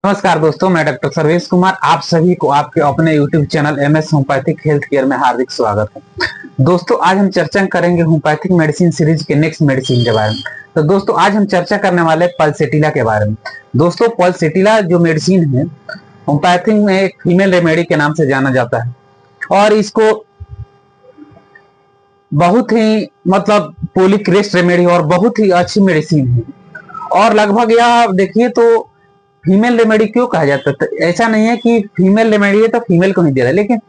नमस्कार दोस्तों, मैं डॉक्टर सर्वेश कुमार आप सभी को आपके अपने YouTube channel MS homeopathic health care में हार्दिक स्वागत है। दोस्तों, आज हम चर्चा करेंगे होम्योपैथिक मेडिसिन सीरीज के नेक्स्ट मेडिसिन के बारे में। तो दोस्तों, आज हम चर्चा करने वाले पल्सेटिला के बारे में। दोस्तों, पल्सेटिला जो मेडिसिन है होम्योपैथिक में एक फीमेल रेमेडी के नाम से जाना जाता है और इसको बहुत ही पोलिक रेस्ट रेमेडी और बहुत ही अच्छी मेडिसिन है। और लगभग यह देखिए तो फीमेल रेमेडी क्यों कहा जाता है, तो ऐसा नहीं है कि फीमेल रेमेडी है तो फीमेल को नहीं दे रहा है, लेकिन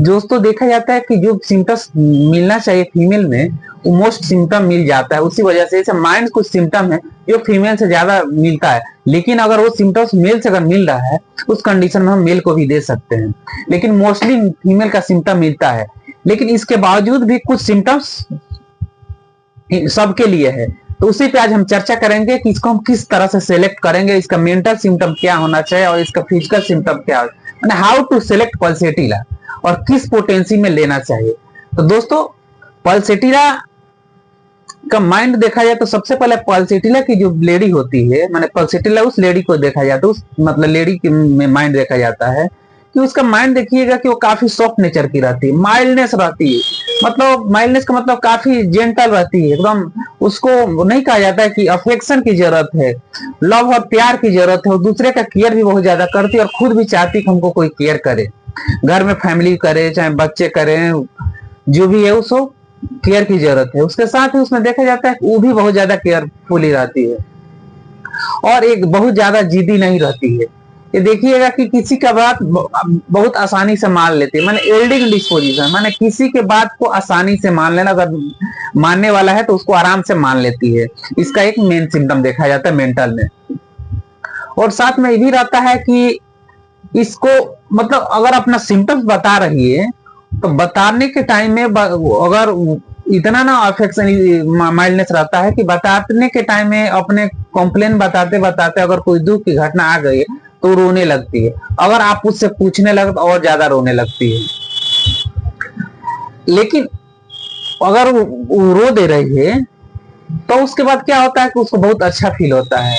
दोस्तों देखा जाता है कि जो सिम्टम्स मिलना चाहिए फीमेल में वो मोस्ट सिम्टम मिल जाता है। उसी वजह से ऐसे माइंड कुछ सिम्टम है जो फीमेल से ज्यादा मिलता है, लेकिन अगर वो सिम्टम्स मेल से अगर मिल रहा है उस कंडीशन में हम मेल को भी दे सकते हैं, लेकिन मोस्टली फीमेल का सिम्टम मिलता है। लेकिन इसके बावजूद भी कुछ सिम्टम्स सबके लिए है, तो उसी पे आज हम चर्चा करेंगे कि इसको हम किस तरह से सेलेक्ट करेंगे, इसका मेंटल सिम्टम क्या होना चाहिए और इसका फिजिकल सिम्टम क्या है, यानी हाउ टू सेलेक्ट पल्सेटिला और किस पोटेंसी में लेना चाहिए। तो दोस्तों, पल्सेटिला का माइंड देखा जाए तो सबसे पहले पल्सेटिला की जो लेडी होती है, माने पल्सेटिला उस लेडी को देखा जाता है, उस लेडी की माइंड देखा जाता है कि उसका माइंड देखिएगा कि वो काफी सॉफ्ट नेचर की रहती है, माइल्डनेस रहती है। माइल्डनेस का मतलब काफी जेंटल रहती है एकदम। उसको नहीं कहा जाता है कि अफेक्शन की जरूरत है, लव और प्यार की जरूरत है। वो दूसरे का केयर भी बहुत ज्यादा करती है और खुद भी चाहती है कि हमको कोई केयर करे, घर में फैमिली करे चाहे बच्चे करें, जो भी है उसको केयर की जरूरत है। उसके साथ ही उसमें देखा जाता है वो भी बहुत ज्यादा केयरफुली रहती है और एक बहुत ज्यादा जिद्दी नहीं रहती है। ये देखिएगा कि किसी का बात बहुत आसानी से मान लेती है, माने एल्डिंग डिस्पोजिशन, माने किसी के बात को आसानी से मान लेना। अगर मानने वाला है तो उसको आराम से मान लेती है। इसका एक मेन सिम्टम देखा जाता है मेंटल में। और साथ में ये भी रहता है कि इसको अगर अपना सिम्टम्स बता रही है तो बताने के टाइम में अगर इतना ना अफेक्शन माइल्डनेस रहता है कि बताने के टाइम में अपने कंप्लेन बताते बताते अगर कोई दुख की घटना आ गई तो रोने लगती है। अगर आप उससे पूछने लगे तो और ज्यादा रोने लगती है। लेकिन अगर वो रो दे रही है तो उसके बाद क्या होता है कि उसको बहुत अच्छा फील होता है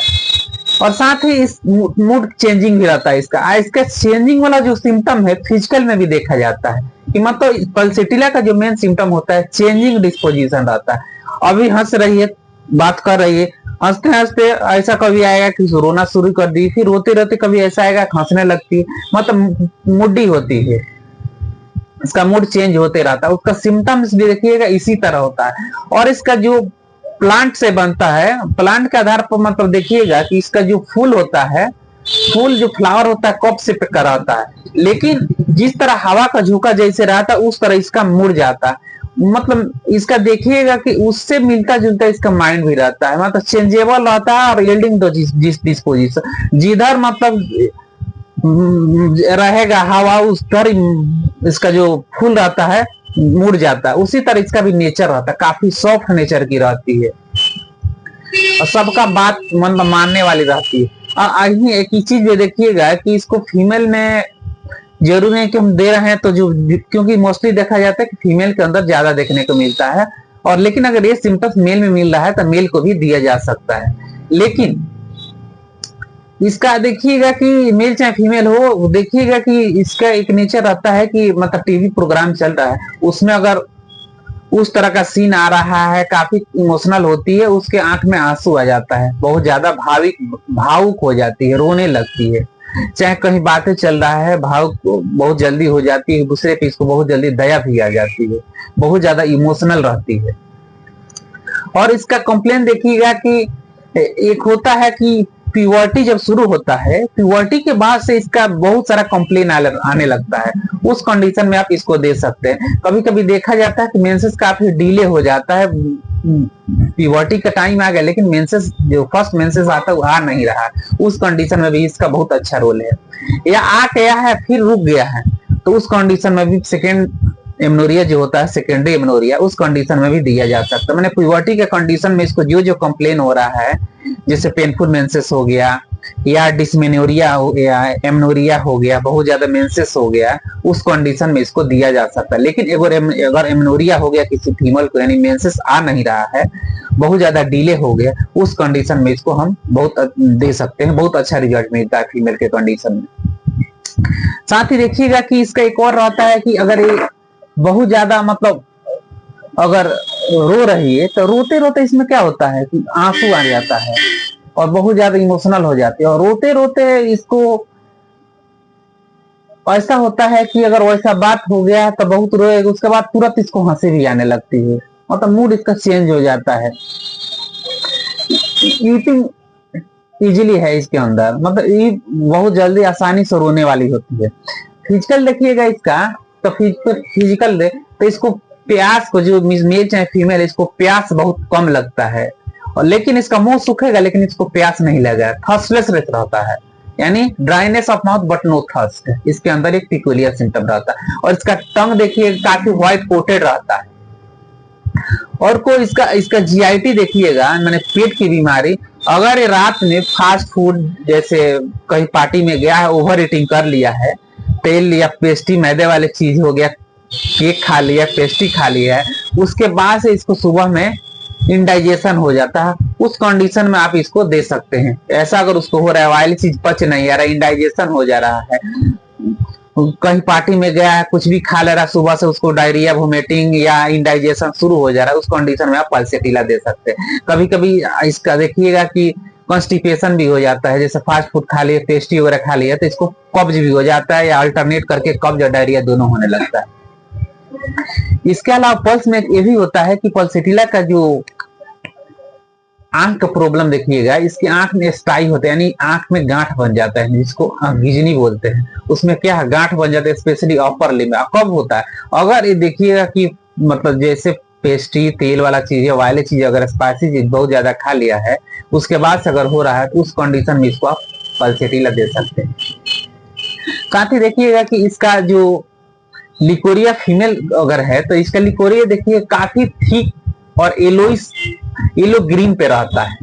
और साथ ही इस मूड चेंजिंग भी रहता है। इसका चेंजिंग वाला जो सिम्टम है फिजिकल में भी देखा जाता है कि पल्सेटिला का जो मेन सिम्टम होता है चेंजिंग डिस्पोजिशन रहता है। अभी हंस रही है, बात कर रही है, हंसते हंसते ऐसा कभी आएगा कि रोना शुरू कर दी, फिर रोते रोते कभी ऐसा आएगा हंसने लगती है, मूडी होती है, इसका मूड चेंज होते रहता है। उसका सिम्टम्स भी देखिएगा इसी तरह होता है। और इसका जो प्लांट से बनता है, प्लांट के आधार पर देखिएगा कि इसका जो फूल होता है, फूल जो फ्लावर होता है कप से पकड़ा होता है, लेकिन जिस तरह हवा का झोंका जैसे रहता है उस तरह इसका मुड़ जाता है। इसका देखिएगा कि उससे मिलता जुलता इसका माइंड भी रहता है, चेंजेबल रहता है और यील्डिंग टू डिस्पोजिशन, जिधर रहेगा हवा उस तरह इसका जो फूल रहता है मुड़ जाता है। उसी तरह इसका भी नेचर रहता है, काफी सॉफ्ट नेचर की रहती है और सबका बात मानने वाली रहती है। और एक ही चीज भी देखिएगा कि इसको फीमेल में जरूरी है कि हम दे रहे हैं तो क्योंकि मोस्टली देखा जाता है कि फीमेल के अंदर ज्यादा देखने को मिलता है, और लेकिन अगर ये सिम्टम्स मेल में मिल रहा है तो मेल को भी दिया जा सकता है। लेकिन इसका देखिएगा कि मेल चाहे फीमेल हो, देखिएगा कि इसका एक नेचर रहता है कि टीवी प्रोग्राम चल रहा है उसमें अगर उस तरह का सीन आ रहा है, काफी इमोशनल होती है, उसके आंख में आंसू आ जाता है, बहुत ज्यादा भावुक हो जाती है, रोने लगती है। चाहे कहीं बातें चल रहा है भावुक बहुत जल्दी हो जाती है, दूसरे पे इसको बहुत जल्दी दया भी आ जाती है, बहुत ज्यादा इमोशनल रहती है। और इसका कंप्लेन देखिएगा कि एक होता है कि प्यूबर्टी जब शुरू होता है, प्यूबर्टी के बाद से इसका बहुत सारा कंप्लेन आने लगता है। उस कंडीशन में आप इसको दे सकते हैं। कभी कभी देखा जाता है कि मेंसेस काफी डिले हो जाता है, प्यूबर्टी का टाइम आ गया लेकिन मेंसेस जो फर्स्ट मेंसेस आता है वो आ नहीं रहा, उस कंडीशन में भी इसका बहुत अच्छा रोल है। या आ गया है फिर रुक गया है तो उस कंडीशन में भी सेकेंड एमनोरिया जो होता है, सेकेंडरी एमनोरिया, उस कंडीशन में भी दिया जा सकता है। मैंने प्यूबर्टी के कंडीशन में इसको जो कंप्लेन हो रहा है, जैसे पेनफुल मेंसेस हो गया या डिस्मेनोरिया हो गया, एमनोरिया हो गया, बहुत ज्यादा मेंसेस हो गया, उस कंडीशन में इसको दिया जा सकता है। लेकिन अगर एमनोरिया हो गया किसी फीमेल को, यानी मेंसेस आ नहीं रहा है, बहुत ज्यादा डिले हो गया, उस कंडीशन में इसको हम बहुत दे सकते हैं, बहुत अच्छा रिजल्ट मिलता है फीमेल के कंडीशन में। साथ ही देखिएगा कि इसका एक और रहता है कि अगर ये बहुत ज्यादा मतलब अगर रो रही है तो रोते रोते इसमें क्या होता है कि आंसू आ जाता है और बहुत ज्यादा इमोशनल हो जाती है, और रोते रोते इसको ऐसा होता है कि अगर वैसा बात हो गया तो बहुत रोएगा, उसके बाद तुरंत इसको हंसी भी आने लगती है, मतलब मूड इसका चेंज हो जाता है। ईटिंग इजीली है इसके अंदर, मतलब ये बहुत जल्दी आसानी से रोने वाली होती है। फिजिकल देखिएगा इसका, तो फिजिकल तो इसको प्यास को, जो मेल चाहे फीमेल, इसको प्यास बहुत कम लगता है, और लेकिन इसका मुंह सूखेगा लेकिन इसको प्यास नहीं लगेगा, थर्स्टलेस रहता है, यानी dryness of mouth but no thirst, इसके अंदर एक पिकुलियर सिम्टम रहता है। और इसका टंग देखिए काफी व्हाइट कोटेड रहता है। और कोई इसका जीआईटी देखिएगा, मैंने पेट की बीमारी, अगर ये रात में फास्ट फूड जैसे कहीं पार्टी में गया है, ओवर ईटिंग कर लिया है, तेल या पेस्ट्री मैदे वाले चीज हो गया, केक खा लिया, पेस्ट्री खा लिया है, उसके बाद से इसको सुबह में इंडाइजेशन हो जाता है, उस कंडीशन में आप इसको दे सकते हैं। ऐसा अगर उसको हो रहा है, ऑयली चीज पच नहीं आ रहा, इंडाइजेशन हो जा रहा है, कहीं पार्टी में गया है, कुछ भी खा ले रहा है, सुबह से उसको डायरिया, वोमिटिंग या इंडाइजेशन शुरू हो जा रहा है, उस कंडीशन में आप पल्सेटिला दे सकते हैं। कभी कभी इसका देखिएगा कि कॉन्स्टिपेशन भी हो जाता है, जैसे फास्ट फूड खा लिया, पेस्ट्री वगैरह खा लिया, तो इसको कब्ज भी हो जाता है, या अल्टरनेट करके कब्ज और डायरिया दोनों होने लगता है। इसके अलावा पल्स में ये भी होता है कि पल्सेटिला का जो आंख का प्रॉब्लम देखिएगा, इसकी आंख में स्टाई होता है, यानी आंख में गांठ बन जाता है, जिसको गिजनी बोलते हैं, उसमें क्या है, गांठ बन जाता है, स्पेशली अपर लिप में। कब होता है, अगर ये देखिएगा कि मतलब जैसे पेस्ट्री, तेल वाला चीज या वायले चीज, अगर स्पाइसी चीज बहुत ज्यादा खा लिया है, उसके बाद से अगर हो रहा है, तो उस कंडीशन में इसको आप पल्सेटिला दे सकते हैं। साथ ही देखिएगा कि इसका जो लिकोरिया फीमेल अगर है, तो इसका लिकोरिया देखिए काफी थिक और येलो ग्रीन पे रहता है,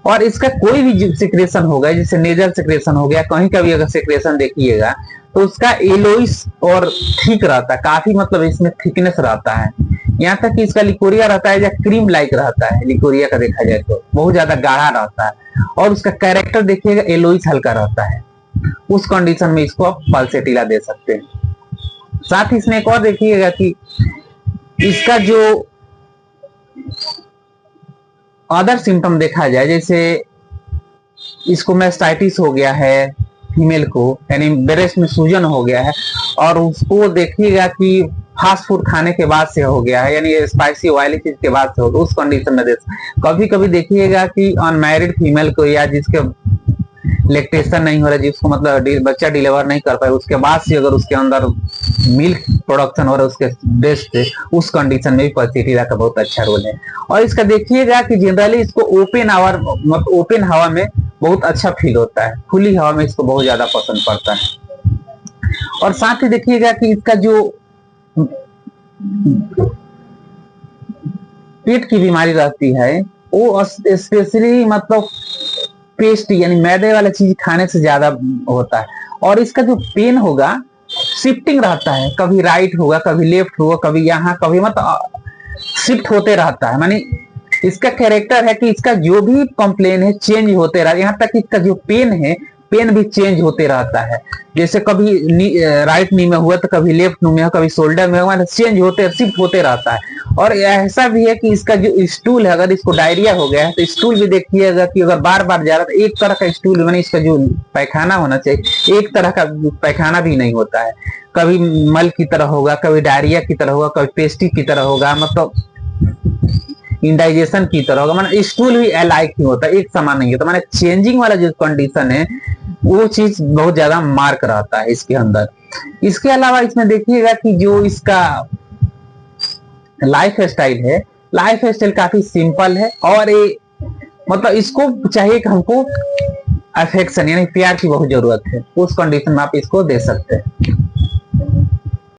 और इसका कोई भी सिक्रेशन होगा, जैसे नेजल सिक्रेशन हो गया, कहीं का भी अगर सिक्रेशन देखिएगा तो उसका येलोइश और थिक रहता है, काफी मतलब इसमें थिकनेस रहता है। यहाँ तक कि इसका लिकोरिया रहता है या क्रीम लाइक रहता है, लिकोरिया का देखा जाए तो बहुत ज्यादा गाढ़ा रहता है, और उसका कैरेक्टर देखिएगा येलोइश हल्का रहता है, उस कंडीशन में इसको आप पल्सेटिला दे सकते हैं। साथ ही इसमें एक और देखिएगा कि इसका जो अदर सिम्टम देखा जाए, जैसे इसको मैस्टाइटिस हो गया है फीमेल को, यानी ब्रेस्ट में सूजन हो गया है, और उसको देखिएगा कि फास्ट फूड खाने के बाद से हो गया है, यानी स्पाइसी ऑयली चीज के बाद से हो गया, उस कंडीशन में कभी कभी देखिएगा कि अनमैरिड फीमेल को, या जिसके लैक्टेशन नहीं हो रहा, जिसको मतलब बच्चा डिलीवर नहीं कर पाए, उसके बाद से अगर उसके अंदर मिल्क प्रोडक्शन हो रहा है उसके ब्रेस्ट से, उस कंडीशन में भी पल्सेटिला का बहुत अच्छा रोल है। और इसका देखिएगा कि जनरली इसको ओपन हवा में बहुत अच्छा फील होता है, खुली हवा में इसको बहुत ज्यादा पसंद पड़ता है। और साथ ही देखिएगा कि इसका जो पेट की बीमारी रहती है, वो स्पेशली मतलब पेस्ट यानी मैदे वाला चीज खाने से ज्यादा होता है, और इसका जो पेन होगा शिफ्टिंग रहता है, कभी राइट होगा, कभी लेफ्ट होगा, कभी यहाँ, कभी मतलब शिफ्ट होते रहता है। मानी इसका कैरेक्टर है कि इसका जो भी कंप्लेन है चेंज होते रहता है, यहाँ तक इसका जो पेन है, पेन भी चेंज होते रहता है, जैसे कभी राइट नी में हुआ तो कभी लेफ्ट नी में, कभी शोल्डर में हुआ, चेंज होते शिफ्ट होते रहता है। और ऐसा भी है कि इसका जो स्टूल है, अगर इसको डायरिया हो गया है तो स्टूल भी देखिएगा कि अगर बार बार जा रहा है तो एक तरह का स्टूल, मानी इसका जो पैखाना होना चाहिए एक तरह का पैखाना भी नहीं होता है, कभी मल की तरह होगा, कभी डायरिया की तरह होगा, कभी पेस्टी की तरह होगा, मतलब इंडाइजेशन की तरह होगा, मतलब स्टूल भी अलाइक नहीं होता, एक समान नहीं होता, माने चेंजिंग वाला जो कंडीशन है वो चीज बहुत ज्यादा मार्क रहता है इसके अंदर। इसके अलावा इसमें देखिएगा कि जो इसका लाइफ स्टाइल है, लाइफ स्टाइल काफी सिंपल है, और ये मतलब इसको चाहिए कि हमको अफेक्शन यानी प्यार की बहुत जरूरत है, उस कंडीशन में आप इसको दे सकते हैं।